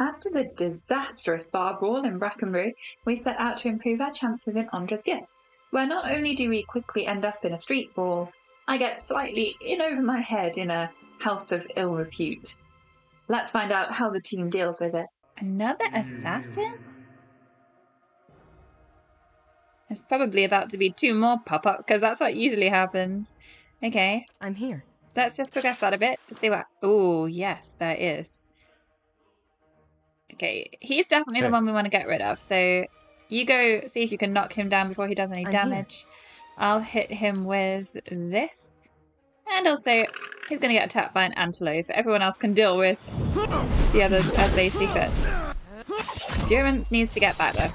After the disastrous bar brawl in Brackenbury, we set out to improve our chances in Andra's Gift, where not only do we quickly end up in a street brawl, I get slightly in over my head in a house of ill repute. Let's find out how the team deals with it. Another assassin? There's probably about to be 2 more pop up, because that's what usually happens. Okay. I'm here. Let's just progress that a bit to see what... Oh, yes, there is. Okay, he's definitely the one we want to get rid of, so you go see if you can knock him down before he does any damage. I'll hit him with this. And also, he's going to get attacked by an antelope. Everyone else can deal with the others as they see fit. Durance needs to get back, though.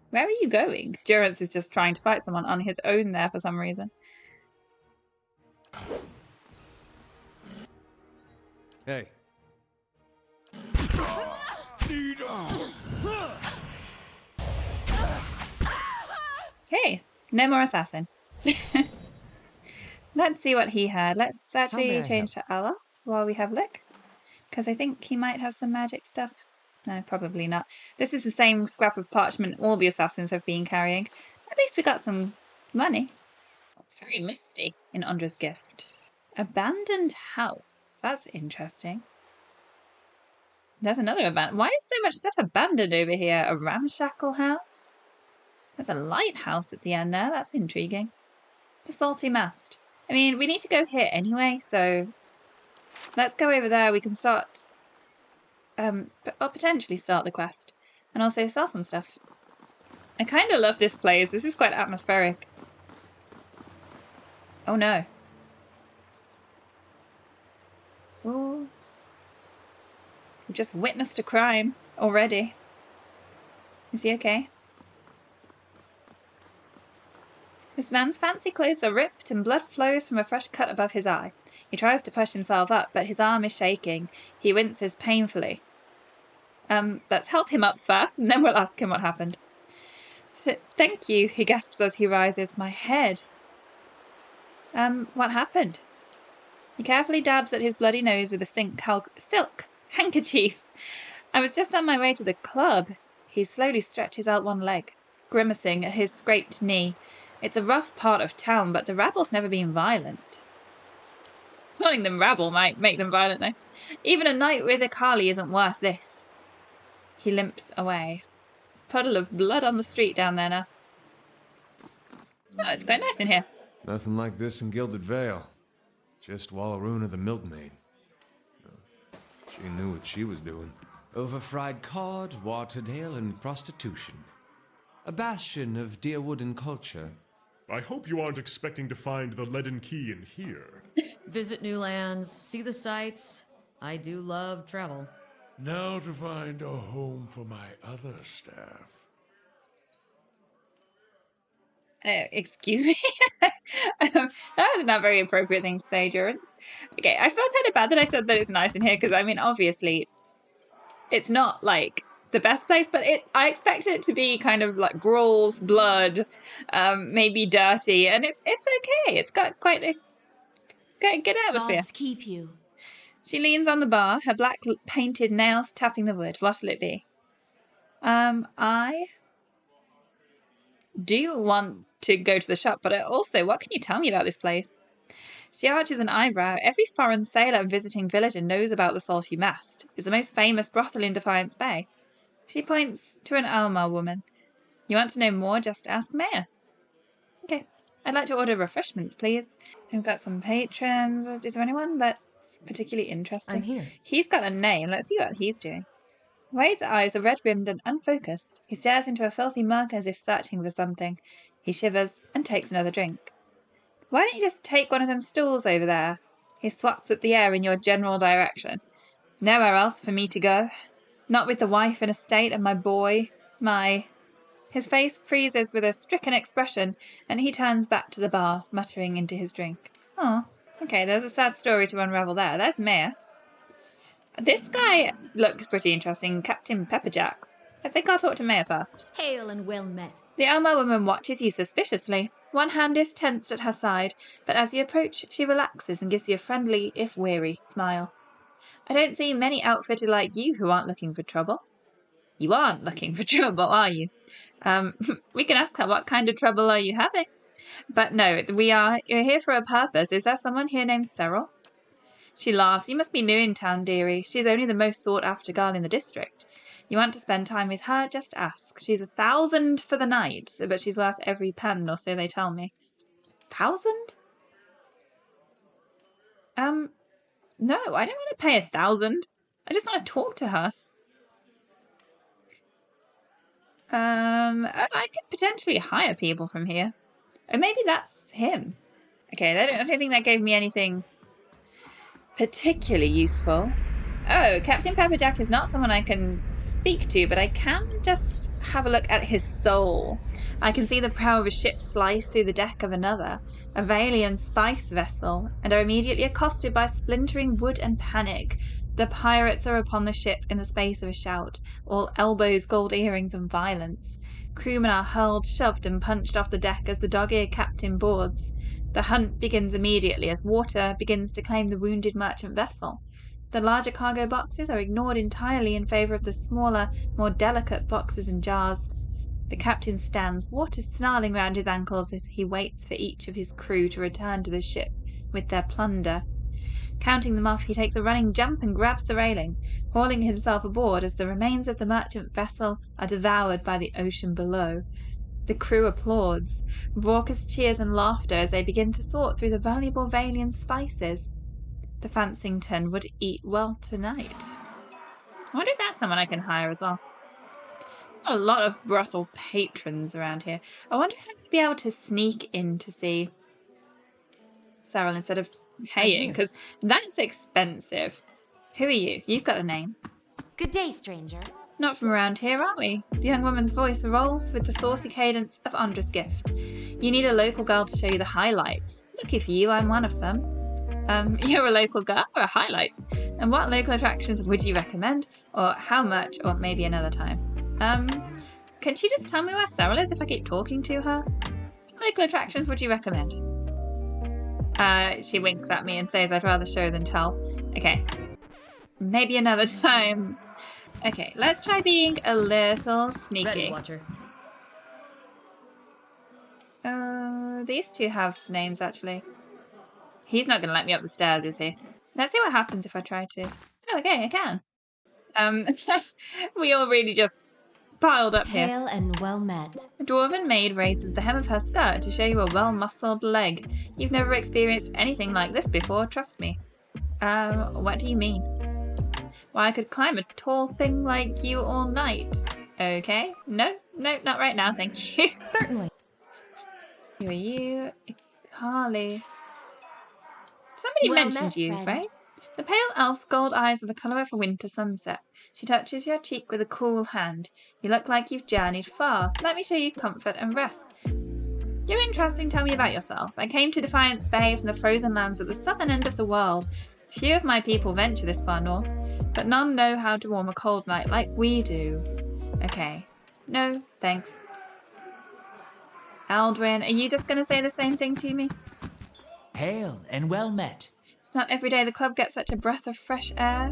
Where are you going? Durance is just trying to fight someone on his own there for some reason. Hey. Hey, no more assassin. Let's see what he had. Let's actually change to Aloth while we have Lick, because I think he might have some magic stuff. No, probably not. This is the same scrap of parchment all the assassins have been carrying. At least we got some money. It's very misty in Andra's Gift. Abandoned house. That's interesting. There's another abandoned. Why is so much stuff abandoned over here? A ramshackle house? There's a lighthouse at the end there. That's intriguing. The salty mast. I mean, we need to go here anyway, so let's go over there. We can start... or potentially start the quest. And also sell some stuff. I kind of love this place. This is quite atmospheric. Oh no. Ooh. We've just witnessed a crime already. Is he okay? This man's fancy clothes are ripped and blood flows from a fresh cut above his eye. He tries to push himself up, but his arm is shaking. He winces painfully. Let's help him up first, and then we'll ask him what happened. Thank you, he gasps as he rises. My head. What happened? He carefully dabs at his bloody nose with a silk handkerchief. I was just on my way to the club. He slowly stretches out one leg, grimacing at his scraped knee. It's a rough part of town, but the rabble's never been violent. Calling them rabble might make them violent, though. Even a night with a Kali isn't worth this. He limps away. Puddle of blood on the street down there now. Oh, it's quite nice in here. Nothing like this in Gilded Vale. Just Wallaruna the milkmaid. She knew what she was doing. Overfried cod, watered ale, and prostitution. A bastion of Deerwooden culture. I hope you aren't expecting to find the leaden key in here. Visit new lands, see the sights. I do love travel. Now to find a home for my other staff. Excuse me? That was not a very appropriate thing to say, Durance. Okay, I felt kind of bad that I said that it's nice in here, because, I mean, obviously, it's not, like, the best place, but I expected it to be kind of, like, brawls, blood, maybe dirty, and it's okay. It's got quite a good atmosphere. Gods keep you. She leans on the bar, her black painted nails tapping the wood. What'll it be? I do want to go to the shop, but also, what can you tell me about this place? She arches an eyebrow. Every foreign sailor and visiting villager knows about the Salty Mast. It's the most famous brothel in Defiance Bay. She points to an Alma woman. You want to know more? Just ask Maya. Okay. I'd like to order refreshments, please. We've got some patrons. Is there anyone that's particularly interesting? I'm here. He's got a name. Let's see what he's doing. Wade's eyes are red-rimmed and unfocused. He stares into a filthy mug as if searching for something. He shivers and takes another drink. Why don't you just take one of them stools over there? He swats at the air in your general direction. Nowhere else for me to go. Not with the wife and estate and my boy. His face freezes with a stricken expression, and he turns back to the bar, muttering into his drink. Oh, okay, there's a sad story to unravel there. There's Maya. This guy looks pretty interesting, Captain Pepperjack. I think I'll talk to Maya first. Hail and well met. The Alma woman watches you suspiciously. One hand is tensed at her side, but as you approach, she relaxes and gives you a friendly, if weary, smile. I don't see many outfitted like you who aren't looking for trouble. You aren't looking for trouble, are you? We can ask her, what kind of trouble are you having? But no, you're here for a purpose. Is there someone here named Cyril? She laughs. You must be new in town, dearie. She's only the most sought-after girl in the district. You want to spend time with her? Just ask. She's 1,000 for the night, but she's worth every pen, or so they tell me. 1,000? No, I don't want to pay 1,000. I just want to talk to her. I could potentially hire people from here. Or maybe that's him. Okay, I don't think that gave me anything particularly useful. Oh, Captain Pepperjack is not someone I can speak to, but I can just have a look at his soul. I can see the prow of a ship slice through the deck of another, a Valian spice vessel, and are immediately accosted by splintering wood and panic. The pirates are upon the ship in the space of a shout, all elbows, gold earrings, and violence. Crewmen are hurled, shoved, and punched off the deck as the dog-eared captain boards. The hunt begins immediately as water begins to claim the wounded merchant vessel. The larger cargo boxes are ignored entirely in favour of the smaller, more delicate boxes and jars. The captain stands, water snarling round his ankles as he waits for each of his crew to return to the ship with their plunder. Counting them off, he takes a running jump and grabs the railing, hauling himself aboard as the remains of the merchant vessel are devoured by the ocean below. The crew applauds, raucous cheers and laughter as they begin to sort through the valuable Valian spices. The Fansington would eat well tonight. I wonder if that's someone I can hire as well. A lot of brothel patrons around here. I wonder if I'd be able to sneak in to see Cyril instead of paying, because that's expensive. Who are you? You've got a name. Good day, stranger. Not from around here, are we? The young woman's voice rolls with the saucy cadence of Andra's gift. You need a local girl to show you the highlights. Lucky for you, I'm one of them. You're a local girl or a highlight? And what local attractions would you recommend? Or how much? Or maybe another time. Can she just tell me where Cyril is if I keep talking to her? What local attractions would you recommend? She winks at me and says I'd rather show than tell. Okay. Maybe another time. Okay, let's try being a little sneaky. Ready, Watcher. These two have names, actually. He's not going to let me up the stairs, is he? Let's see what happens if I try to. Oh, okay, I can. We all really just piled up here. Hail and well met. The dwarven maid raises the hem of her skirt to show you a well-muscled leg. You've never experienced anything like this before, trust me. What do you mean? Why, I could climb a tall thing like you all night. Okay. No, not right now, thank you. Certainly. Who are you? Carly. Somebody Well mentioned met, you, friend. right? The pale elf's gold eyes are the colour of a winter sunset. She touches your cheek with a cool hand. You look like you've journeyed far. Let me show you comfort and rest. You're interesting. Tell me about yourself. I came to Defiance Bay from the frozen lands at the southern end of the world. Few of my people venture this far north, but none know how to warm a cold night like we do. Okay. No, thanks. Aldrin, are you just going to say the same thing to me? Hail and well met. It's not every day the club gets such a breath of fresh air.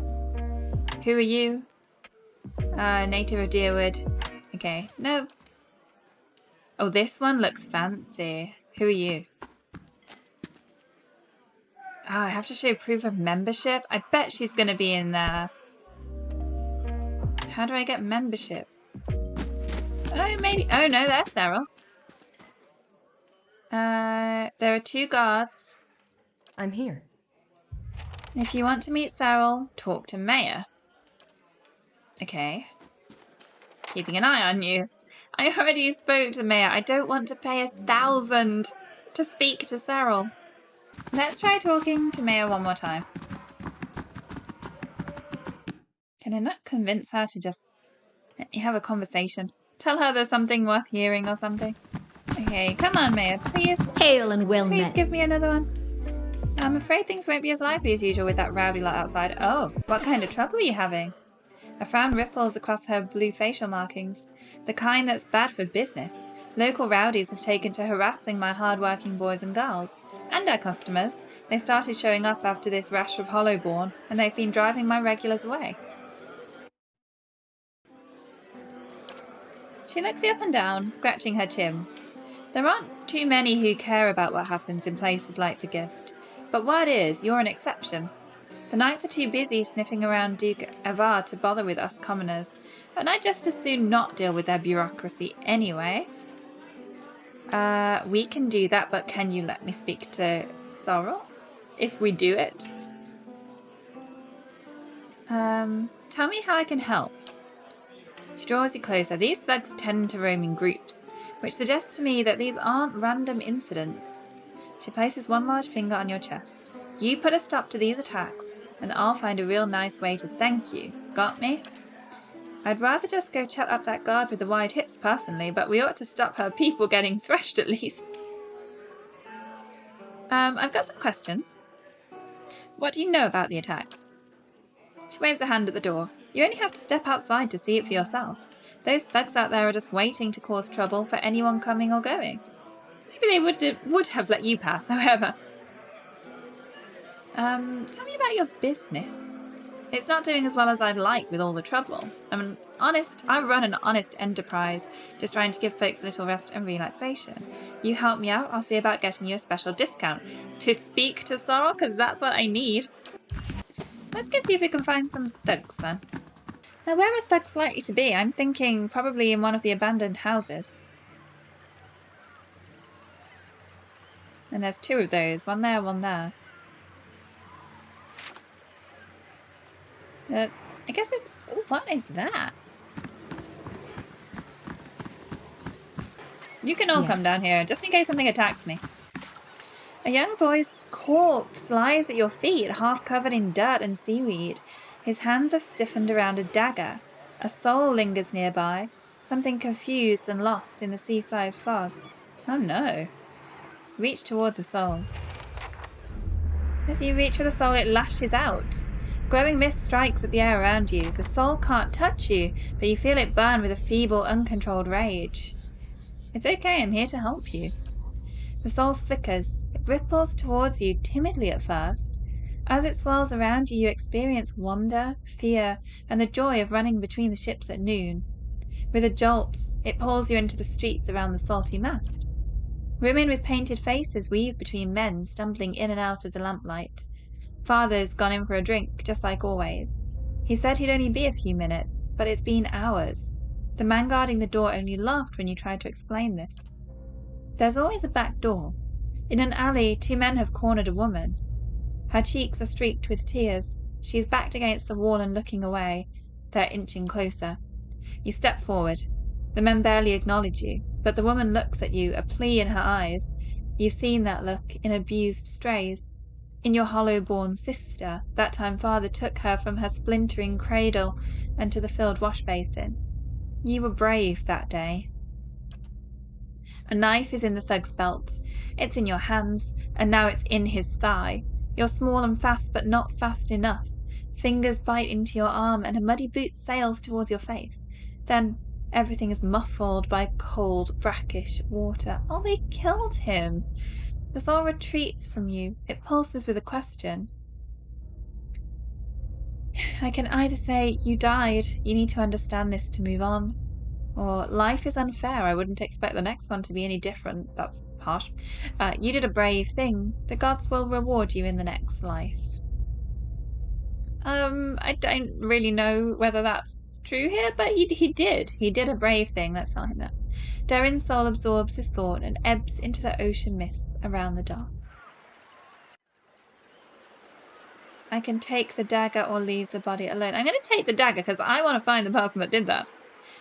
Who are you? Native of Deerwood. Okay, no. Oh, this one looks fancy. Who are you? Oh, I have to show proof of membership? I bet she's going to be in there. How do I get membership? Oh, maybe. Oh, no, there's Cyril. There are 2 guards. I'm here. If you want to meet Cyril, talk to Maya. Okay. Keeping an eye on you. I already spoke to Maya. I don't want to pay 1,000 to speak to Cyril. Let's try talking to Maya one more time. Can I not convince her to just let me have a conversation? Tell her there's something worth hearing or something. Okay, come on, Maya, please. Hail and well Please met. give me another one. I'm afraid things won't be as lively as usual with that rowdy lot outside. Oh, what kind of trouble are you having? A frown ripples across her blue facial markings. The kind that's bad for business. Local rowdies have taken to harassing my hard-working boys and girls, and our customers. They started showing up after this rash of Hollowborn, and they've been driving my regulars away. She looks you up and down, scratching her chin. There aren't too many who care about what happens in places like the Gift, but word is, you're an exception. The knights are too busy sniffing around Duke Avar to bother with us commoners, and I'd just as soon not deal with their bureaucracy anyway. We can do that, but can you let me speak to Sorrel? If we do it? Tell me how I can help. She draws you closer. These thugs tend to roam in groups, which suggests to me that these aren't random incidents. She places one large finger on your chest. You put a stop to these attacks, and I'll find a real nice way to thank you. Got me? I'd rather just go chat up that guard with the wide hips personally, but we ought to stop her people getting threshed at least. I've got some questions. What do you know about the attacks? She waves a hand at the door. You only have to step outside to see it for yourself. Those thugs out there are just waiting to cause trouble for anyone coming or going. Maybe they would have let you pass, however. Tell me about your business. It's not doing as well as I'd like with all the trouble. I run an honest enterprise, just trying to give folks a little rest and relaxation. You help me out, I'll see about getting you a special discount. To speak to Sorrel, because that's what I need. Let's go see if we can find some thugs then. Now, where are thugs likely to be? I'm thinking probably in one of the abandoned houses. And there's two of those, one there, one there. I guess if... Ooh, what is that? You can all come down here, just in case something attacks me. A young boy's corpse lies at your feet, half covered in dirt and seaweed. His hands have stiffened around a dagger. A soul lingers nearby, something confused and lost in the seaside fog. Oh no. Reach toward the soul. As you reach for the soul, it lashes out. Glowing mist strikes at the air around you. The soul can't touch you, but you feel it burn with a feeble, uncontrolled rage. It's okay, I'm here to help you. The soul flickers. It ripples towards you, timidly at first. As it swirls around you, you experience wonder, fear, and the joy of running between the ships at noon. With a jolt, it pulls you into the streets around the salty mast. Women with painted faces weave between men, stumbling in and out of the lamplight. Father's gone in for a drink, just like always. He said he'd only be a few minutes, but it's been hours. The man guarding the door only laughed when you tried to explain this. There's always a back door. In an alley, two men have cornered a woman. Her cheeks are streaked with tears. She is backed against the wall and looking away. They're inching closer. You step forward. The men barely acknowledge you, but the woman looks at you, a plea in her eyes. You've seen that look in abused strays. In your hollow-born sister, that time father took her from her splintering cradle and to the filled wash basin. You were brave that day. A knife is in the thug's belt. It's in your hands, and now it's in his thigh. You're small and fast, but not fast enough. Fingers bite into your arm, and a muddy boot sails towards your face. Then everything is muffled by cold, brackish water. Oh, they killed him! The soul retreats from you. It pulses with a question. I can either say, you died, you need to understand this to move on. Or, life is unfair, I wouldn't expect the next one to be any different. That's harsh. You did a brave thing. The gods will reward you in the next life. I don't really know whether that's true here, but he did. He did a brave thing, let's tell him that. Darren's soul absorbs his thought and ebbs into the ocean mists around the dock. I can take the dagger or leave the body alone. I'm going to take the dagger because I want to find the person that did that.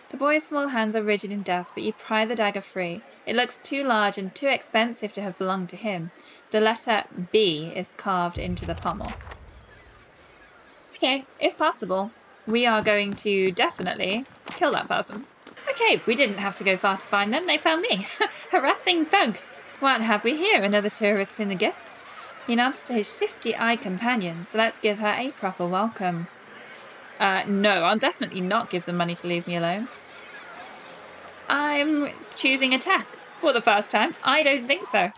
The boy's small hands are rigid in death, but you pry the dagger free. It looks too large and too expensive to have belonged to him. The letter B is carved into the pommel. Okay, if possible, we are going to definitely kill that person. Okay, we didn't have to go far to find them. They found me. Harassing thug. What have we here? Another tourist in the Gift? He nods to his shifty-eyed companion, so let's give her a proper welcome. No, I'll definitely not give them money to leave me alone. I'm choosing attack for the first time. I don't think so.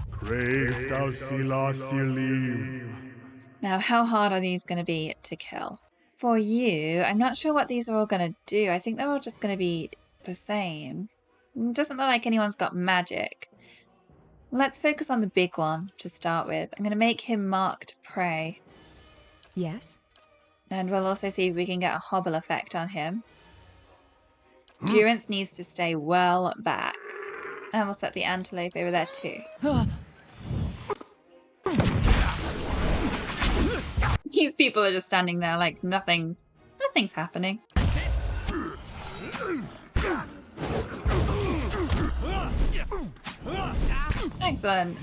Now, how hard are these going to be to kill? For you, I'm not sure what these are all going to do. I think they're all just going to be the same. It doesn't look like anyone's got magic. Let's focus on the big one to start with. I'm going to make him marked prey. Yes? And we'll also see if we can get a hobble effect on him. Durance needs to stay well back. And we'll set the antelope over there too. These people are just standing there like nothing's happening. Excellent.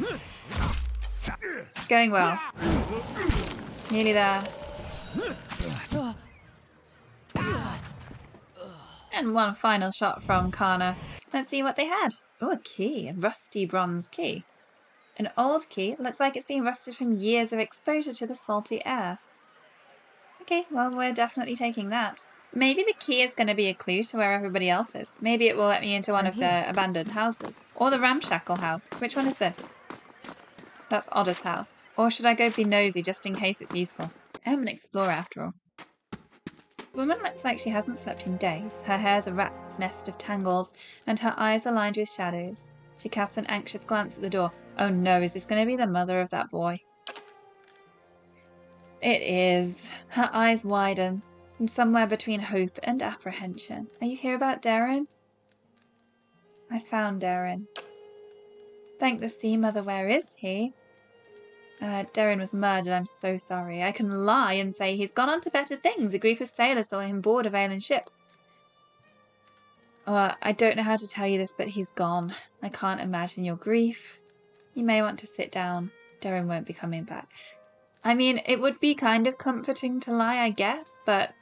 Going well. Nearly there. And one final shot from Kana. Let's see what they had. Oh, a key. A rusty bronze key. An old key. Looks like it's been rusted from years of exposure to the salty air. Okay, well, we're definitely taking that. Maybe the key is going to be a clue to where everybody else is. Maybe it will let me into one of the abandoned houses. Or the ramshackle house. Which one is this? That's Otter's house. Or should I go be nosy just in case it's useful? I'm an explorer after all. The woman looks like she hasn't slept in days. Her hair's a rat's nest of tangles, and her eyes are lined with shadows. She casts an anxious glance at the door. Oh no, is this going to be the mother of that boy? It is. Her eyes widen, and somewhere between hope and apprehension. Are you here about Darren? I found Darren. Thank the sea mother, where is he? Darren was murdered, I'm so sorry. I can lie and say he's gone on to better things. A group of sailors saw him board a Valen ship. I don't know how to tell you this, but he's gone. I can't imagine your grief. You may want to sit down. Darren won't be coming back. I mean, it would be kind of comforting to lie, I guess, but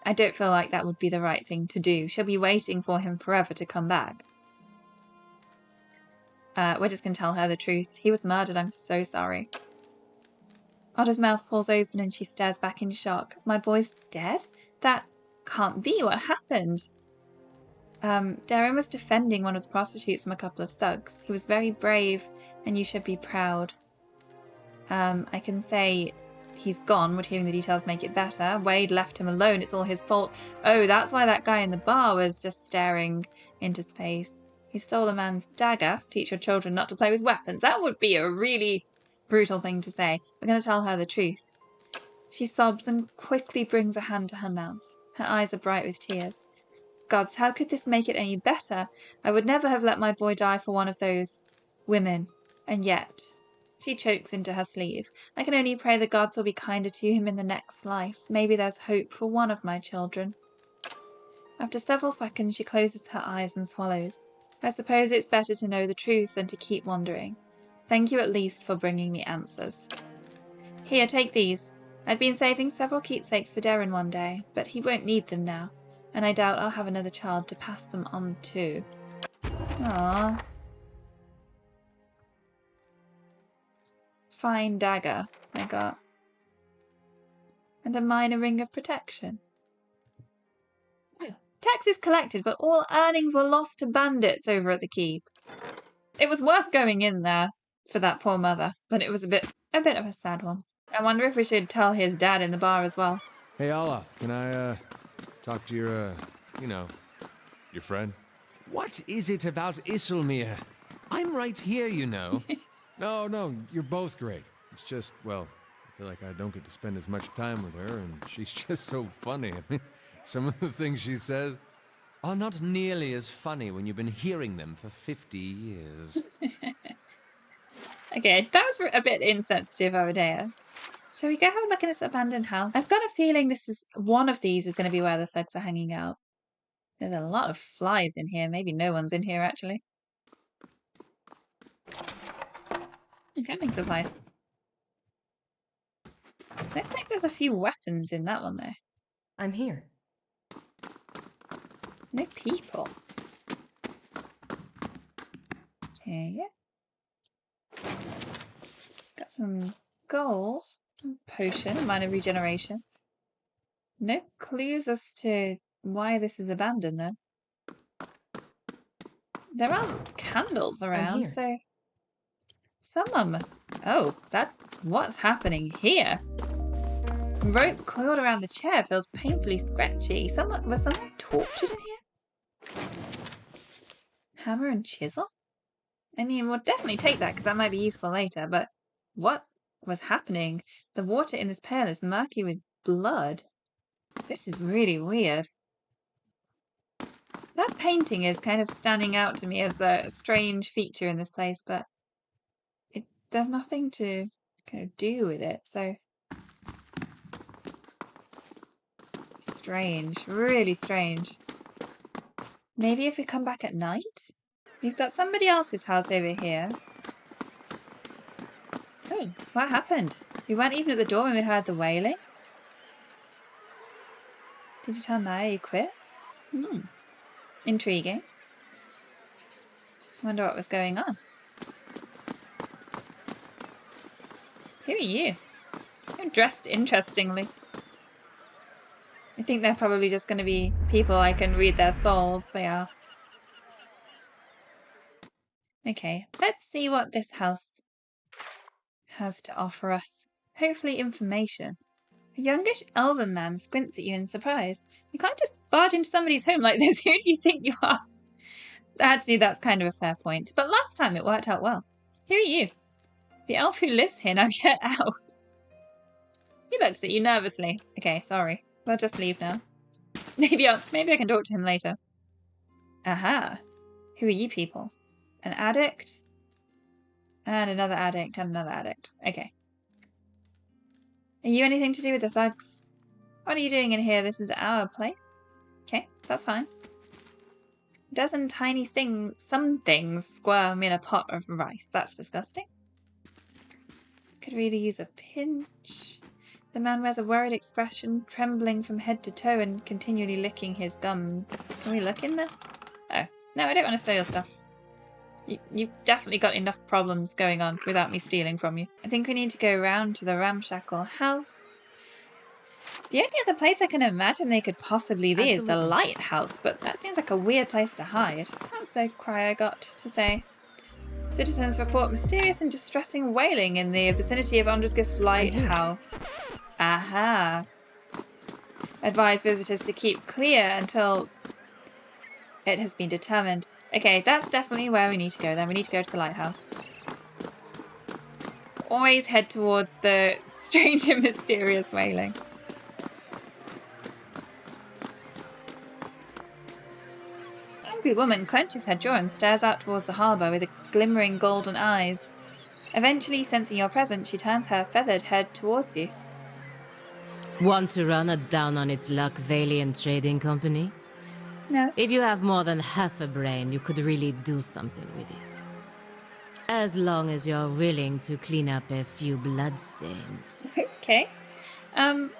I don't feel like that would be the right thing to do. She'll be waiting for him forever to come back. We're just going to tell her the truth. He was murdered. I'm so sorry. Otter's mouth falls open and she stares back in shock. My boy's dead? That can't be. What happened? Darren was defending one of the prostitutes from a couple of thugs. He was very brave and you should be proud. I can say he's gone. Would hearing the details make it better? Wade left him alone. It's all his fault. Oh, that's why that guy in the bar was just staring into space. He stole a man's dagger. Teach your children not to play with weapons. That would be a really brutal thing to say. We're going to tell her the truth. She sobs and quickly brings a hand to her mouth. Her eyes are bright with tears. Gods, how could this make it any better? I would never have let my boy die for one of those women. And yet, she chokes into her sleeve. I can only pray the gods will be kinder to him in the next life. Maybe there's hope for one of my children. After several seconds, she closes her eyes and swallows. I suppose it's better to know the truth than to keep wondering. Thank you at least for bringing me answers. Here, take these. I'd been saving several keepsakes for Darren one day, but he won't need them now, and I doubt I'll have another child to pass them on to. Aww. Fine dagger I got. And a minor ring of protection. Taxes collected, but all earnings were lost to bandits over at the keep. It was worth going in there for that poor mother, but it was a bit of a sad one. I wonder if we should tell his dad in the bar as well. Hey, Olaf, can I, talk to your friend? What is it about Isilmir? I'm right here, you know. No, you're both great. It's just, well, I feel like I don't get to spend as much time with her, and she's just so funny. I mean, some of the things she says are not nearly as funny when you've been hearing them for 50 years. Okay, that was a bit insensitive, Owadea. Shall we go have a look at this abandoned house? I've got a feeling one of these is going to be where the thugs are hanging out. There's a lot of flies in here. Maybe no one's in here, actually. Camping supplies. Looks like there's a few weapons in that one, though. I'm here. No people. Here you go. Got some gold, potion, minor regeneration. No clues as to why this is abandoned, though. There are candles around, here. so someone must... Oh, what's happening here? Rope coiled around the chair feels painfully scratchy. Was someone tortured in here? Hammer and chisel? I mean, we'll definitely take that because that might be useful later, but what was happening? The water in this pail is murky with blood. This is really weird. That painting is kind of standing out to me as a strange feature in this place, but there's nothing to kind of do with it, so... Strange. Really strange. Maybe if we come back at night? We've got somebody else's house over here. Oh, what happened? We weren't even at the door when we heard the wailing. Did you tell Naya you quit? Intriguing. I wonder what was going on. Who are you? You're dressed interestingly. I think they're probably just going to be people I can read their souls. They are. Okay, let's see what this house has to offer us. Hopefully information. A youngish elven man squints at you in surprise. You can't just barge into somebody's home like this. Who do you think you are? Actually, that's kind of a fair point. But last time it worked out well. Who are you? The elf who lives here. Now get out. He looks at you nervously. Okay, sorry. We'll just leave now. Maybe I can talk to him later. Aha. Who are you people? An addict? And another addict and another addict. Okay. Are you anything to do with the thugs? What are you doing in here? This is our place. Okay, that's fine. A dozen tiny some things squirm in a pot of rice. That's disgusting. Could really use a pinch. The man wears a worried expression, trembling from head to toe and continually licking his gums. Can we look in this? Oh, no, I don't want to steal your stuff. You've definitely got enough problems going on without me stealing from you. I think we need to go round to the ramshackle house. The only other place I can imagine they could possibly be is the lighthouse, but that seems like a weird place to hide. That's the cry I got to say. Citizens report mysterious and distressing wailing in the vicinity of Androsgift Lighthouse. Aha. Advise visitors to keep clear until it has been determined. Okay, that's definitely where we need to go then. We need to go to the lighthouse. Always head towards the strange and mysterious wailing. An angry woman clenches her jaw and stares out towards the harbour with glimmering golden eyes. Eventually, sensing your presence, she turns her feathered head towards you. Want to run it down on its luck, Valiant Trading Company? No. If you have more than half a brain, you could really do something with it. As long as you're willing to clean up a few bloodstains. Okay.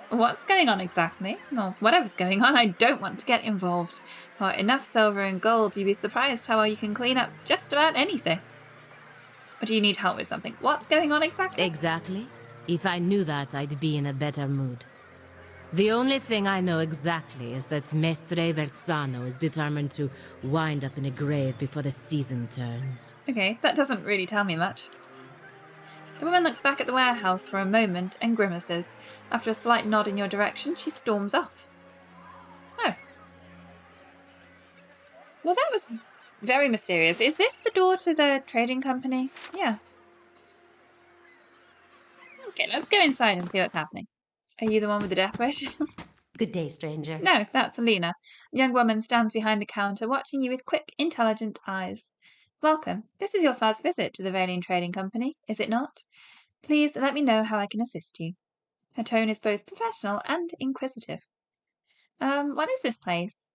What's going on exactly? Well, whatever's going on, I don't want to get involved. For enough silver and gold, you'd be surprised how well you can clean up just about anything. Or do you need help with something? What's going on exactly? Exactly. If I knew that, I'd be in a better mood. The only thing I know exactly is that Mestre Verzano is determined to wind up in a grave before the season turns. Okay, that doesn't really tell me much. The woman looks back at the warehouse for a moment and grimaces. After a slight nod in your direction, she storms off. Oh. Well, that was very mysterious. Is this the door to the trading company? Yeah. Okay, let's go inside and see what's happening. Are you the one with the death wish? Good day, stranger. No, that's Alina. The young woman stands behind the counter, watching you with quick, intelligent eyes. Welcome. This is your first visit to the Valiant Trading Company, is it not? Please let me know how I can assist you. Her tone is both professional and inquisitive. What is this place?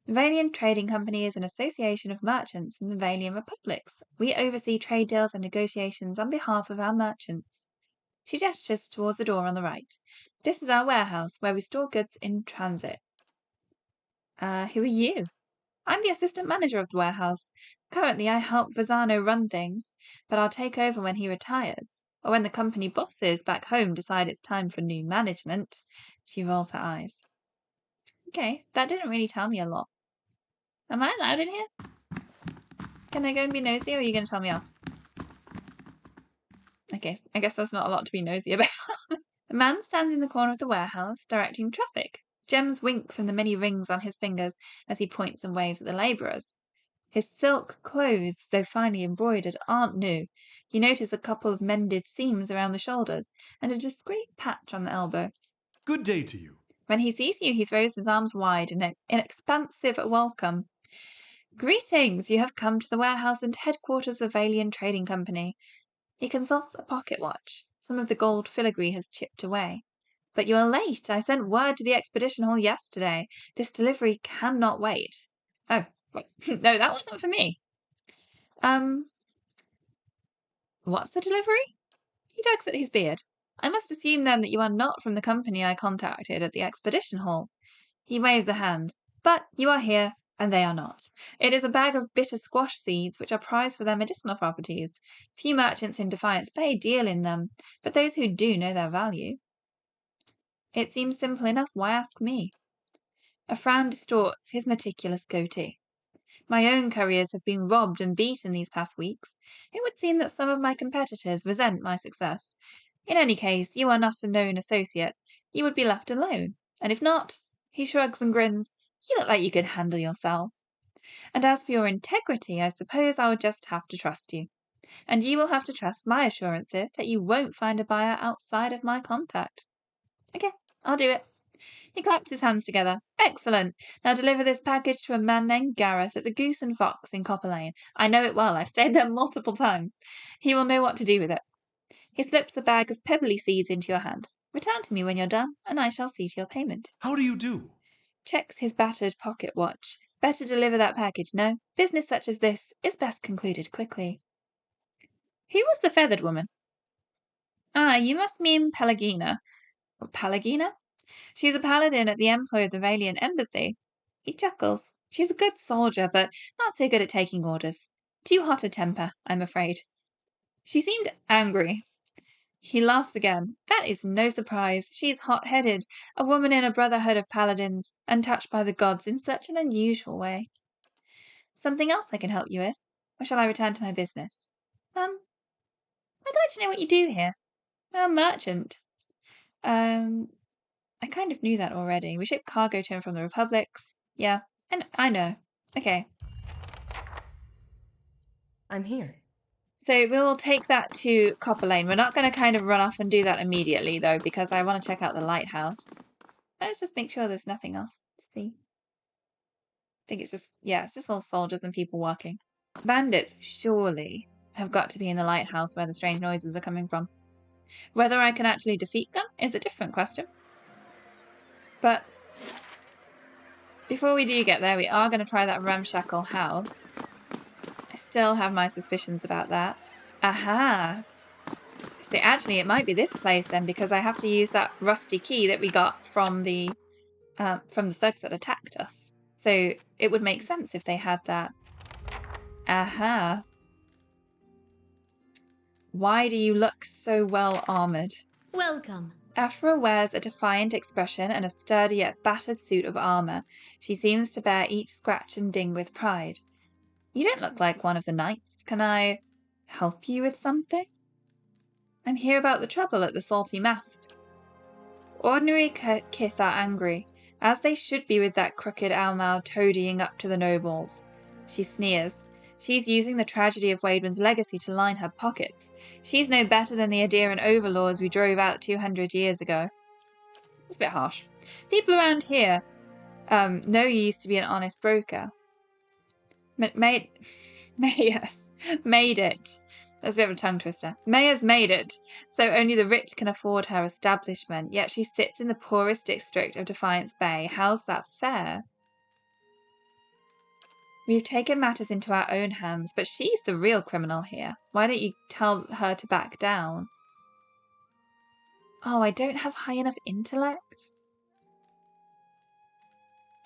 The Valiant Trading Company is an association of merchants from the Valian republics. We oversee trade deals and negotiations on behalf of our merchants. She gestures towards the door on the right. This is our warehouse, where we store goods in transit. Who are you? I'm the assistant manager of the warehouse. Currently, I help Verzano run things, but I'll take over when he retires, or when the company bosses back home decide it's time for new management. She rolls her eyes. Okay, that didn't really tell me a lot. Am I allowed in here? Can I go and be nosy, or are you going to tell me off? Okay, I guess there's not a lot to be nosy about. The man stands in the corner of the warehouse, directing traffic. Gems wink from the many rings on his fingers as he points and waves at the labourers. His silk clothes, though finely embroidered, aren't new. You notice a couple of mended seams around the shoulders and a discreet patch on the elbow. Good day to you. When he sees you, he throws his arms wide in an expansive welcome. Greetings! You have come to the warehouse and headquarters of Valian Trading Company. He consults a pocket watch. Some of the gold filigree has chipped away. But you are late. I sent word to the expedition hall yesterday. This delivery cannot wait. Oh, no, that wasn't for me. What's the delivery? He tugs at his beard. I must assume then that you are not from the company I contacted at the expedition hall. He waves a hand. But you are here, and they are not. It is a bag of bitter squash seeds, which are prized for their medicinal properties. Few merchants in Defiance Bay deal in them, but those who do know their value. It seems simple enough. Why ask me? A frown distorts his meticulous goatee. My own couriers have been robbed and beaten these past weeks. It would seem that some of my competitors resent my success. In any case, you are not a known associate. You would be left alone. And if not, he shrugs and grins, you look like you could handle yourself. And as for your integrity, I suppose I would just have to trust you. And you will have to trust my assurances that you won't find a buyer outside of my contact. Okay, I'll do it. He claps his hands together. Excellent. Now deliver this package to a man named Gareth at the Goose and Fox in Copper Lane. I know it well. I've stayed there multiple times. He will know what to do with it. He slips a bag of pebbly seeds into your hand. Return to me when you're done, and I shall see to your payment. How do you do? Checks his battered pocket watch. Better deliver that package, no? Business such as this is best concluded quickly. Who was the feathered woman? Ah, you must mean Pelagina. Or Pelagina? She's a paladin at the employ of the Valiant Embassy. He chuckles. She's a good soldier, but not so good at taking orders. Too hot a temper, I'm afraid. She seemed angry. He laughs again. That is no surprise. She's hot-headed, a woman in a brotherhood of paladins, untouched by the gods in such an unusual way. Something else I can help you with? Or shall I return to my business? I'd like to know what you do here. A merchant. I kind of knew that already. We ship cargo to him from the Republics. Yeah, and I know. Okay. I'm here. So we'll take that to Copper Lane. We're not going to kind of run off and do that immediately, though, because I want to check out the lighthouse. Let's just make sure there's nothing else to see. I think it's just all soldiers and people walking. Bandits, surely, have got to be in the lighthouse where the strange noises are coming from. Whether I can actually defeat them is a different question. But before we do get there, we are going to try that ramshackle house. I still have my suspicions about that. Aha! So actually, it might be this place then, because I have to use that rusty key that we got from the thugs that attacked us. So it would make sense if they had that. Aha! Why do you look so well armoured? Welcome. Aphra wears a defiant expression and a sturdy yet battered suit of armour. She seems to bear each scratch and ding with pride. You don't look like one of the knights. Can I help you with something? I'm here about the trouble at the Salty Mast. Ordinary kith are angry, as they should be with that crooked owl-mouthed toadying up to the nobles. She sneers. She's using the tragedy of Wademan's legacy to line her pockets. She's no better than the Adheran overlords we drove out 200 years ago. It's a bit harsh. People around here know you used to be an honest broker. Made it. That's a bit of a tongue twister. Mayor's made it, so only the rich can afford her establishment, yet she sits in the poorest district of Defiance Bay. How's that fair? We've taken matters into our own hands, but she's the real criminal here. Why don't you tell her to back down? Oh, I don't have high enough intellect?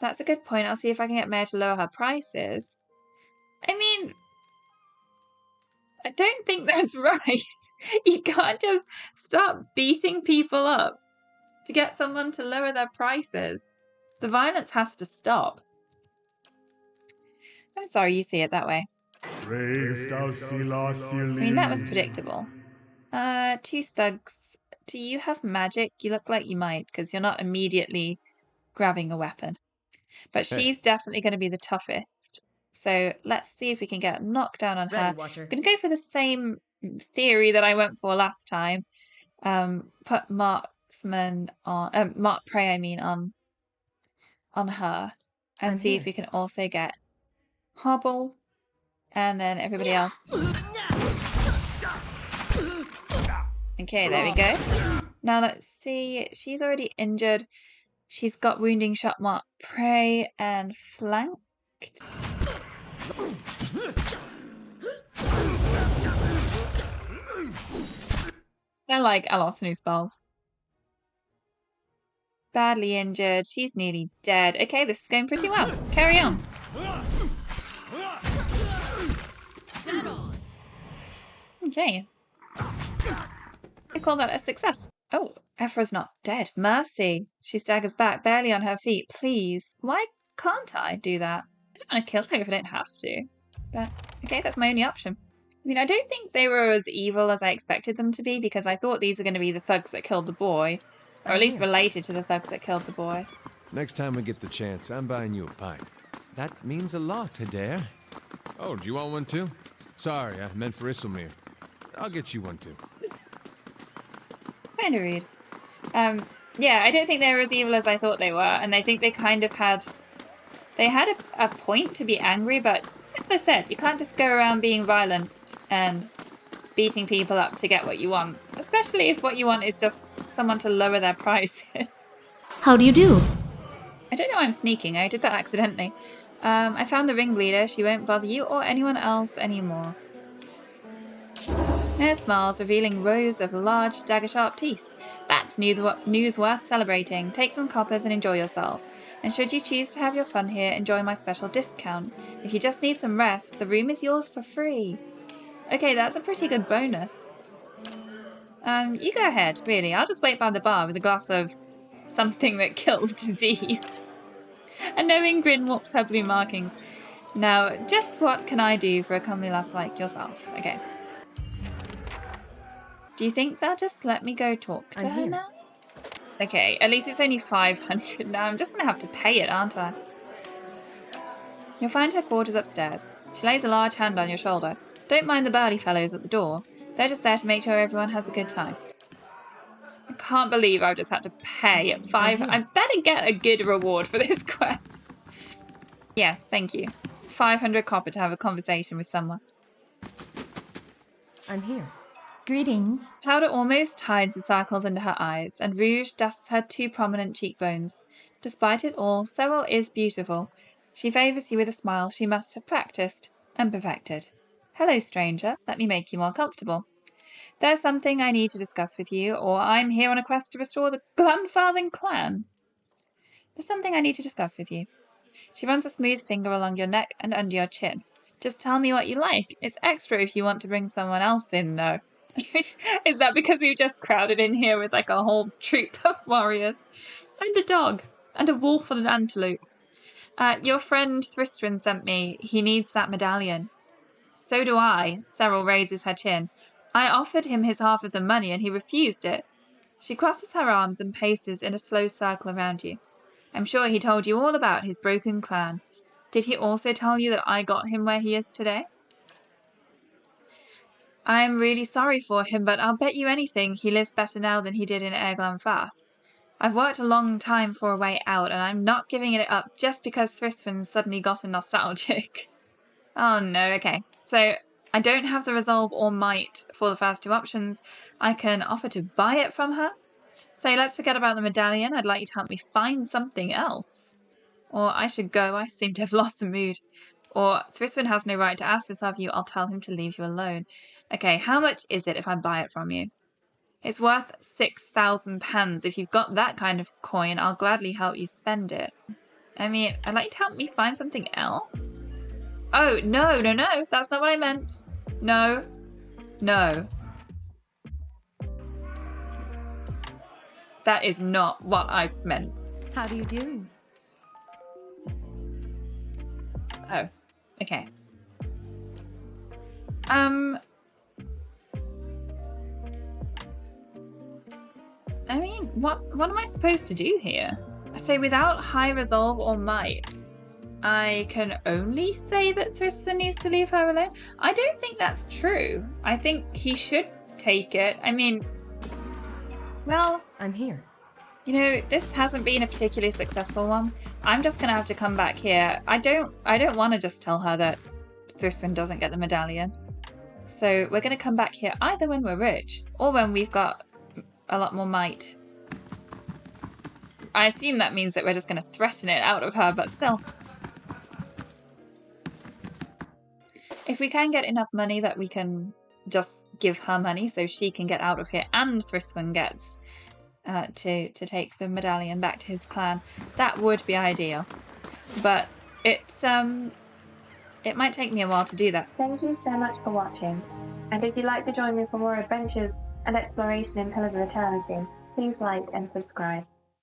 That's a good point. I'll see if I can get Mayor to lower her prices. I mean, I don't think that's right. You can't just start beating people up to get someone to lower their prices. The violence has to stop. I'm sorry you see it that way. I mean, that was predictable. 2 thugs. Do you have magic? You look like you might, because you're not immediately grabbing a weapon. But she's definitely going to be the toughest. So let's see if we can get a knockdown on Ready, her. Watcher. I'm going to go for the same theory that I went for last time. Put marksman on, mark prey, I mean, on her. And I'm see here. if we can also get hobble. And then everybody else. Okay, there we go. Now let's see. She's already injured. She's got wounding shot, mark prey, and flanked. I like a lot of new spells. Badly injured. She's nearly dead. Okay, this is going pretty well. Carry on. Okay. I call that a success. Oh, Ephra's not dead. Mercy. She staggers back, barely on her feet. Please. Why can't I do that? I don't want to kill her if I don't have to. But, okay, that's my only option. I mean, I don't think they were as evil as I expected them to be, because I thought these were going to be the thugs that killed the boy. Or at least related to the thugs that killed the boy. Next time we get the chance, I'm buying you a pint. That means a lot, Adair. Oh, do you want one too? Sorry, I meant for Isomir. I'll get you one too. Kind of rude. Yeah, I don't think they were as evil as I thought they were, and I think they kind of had... They had a point to be angry, but as I said, you can't just go around being violent and beating people up to get what you want. Especially if what you want is just someone to lower their prices. How do you do? I don't know why I'm sneaking. I did that accidentally. I found the ringleader. She won't bother you or anyone else anymore. Her smiles, revealing rows of large, dagger-sharp teeth. That's news worth celebrating. Take some coppers and enjoy yourself. And should you choose to have your fun here, enjoy my special discount. If you just need some rest, the room is yours for free. Okay, that's a pretty good bonus. You go ahead, really. I'll just wait by the bar with a glass of something that kills disease. A knowing grin warps her blue markings. Now, just what can I do for a comely lass like yourself? Okay. Do you think they'll just let me go talk to her now? Okay, at least it's only 500 now. I'm just going to have to pay it, aren't I? You'll find her quarters upstairs. She lays a large hand on your shoulder. Don't mind the burly fellows at the door. They're just there to make sure everyone has a good time. I can't believe I've just had to pay 5... I better get a good reward for this quest. Yes, thank you. 500 copper to have a conversation with someone. I'm here. Greetings. Powder almost hides the circles under her eyes, and rouge dusts her 2 prominent cheekbones. Despite it all, Cyril is beautiful. She favours you with a smile she must have practiced and perfected. Hello, stranger. Let me make you more comfortable. There's something I need to discuss with you, or I'm here on a quest to restore the Grandfather clan. There's something I need to discuss with you. She runs a smooth finger along your neck and under your chin. Just tell me what you like. It's extra if you want to bring someone else in, though. Is that because we've just crowded in here with like a whole troop of warriors? And a dog. And a wolf and an antelope. Your friend Thristrin sent me. He needs that medallion. So do I. Cyril raises her chin. I offered him his half of the money and he refused it. She crosses her arms and paces in a slow circle around you. I'm sure he told you all about his broken clan. Did he also tell you that I got him where he is today? I am really sorry for him, but I'll bet you anything he lives better now than he did in Airglanfath. I've worked a long time for a way out, and I'm not giving it up just because Thristrin suddenly gotten nostalgic. Oh no, okay. So, I don't have the resolve or might for the first 2 options. I can offer to buy it from her. So let's forget about the medallion. I'd like you to help me find something else. Or I should go. I seem to have lost the mood. Or Thristrin has no right to ask this of you. I'll tell him to leave you alone. Okay, how much is it if I buy it from you? It's worth 6,000 pans. If you've got that kind of coin, I'll gladly help you spend it. I mean, I'd like you to help me find something else. Oh, no. That's not what I meant. No. That is not what I meant. How do you do? Oh, okay. I mean, what am I supposed to do here? So without high resolve or might, I can only say that Thriston needs to leave her alone? I don't think that's true. I think he should take it. I mean, well, I'm here. you know, this hasn't been a particularly successful one. I'm just gonna have to come back here. I don't want to just tell her that Thriston doesn't get the medallion. So we're gonna come back here either when we're rich or when we've got a lot more might. I assume that means that we're just gonna threaten it out of her, but still. If we can get enough money that we can just give her money so she can get out of here and Thriston gets to take the medallion back to his clan, that would be ideal. But it might take me a while to do that. Thank you so much for watching. And if you'd like to join me for more adventures and exploration in Pillars of Eternity, please like and subscribe.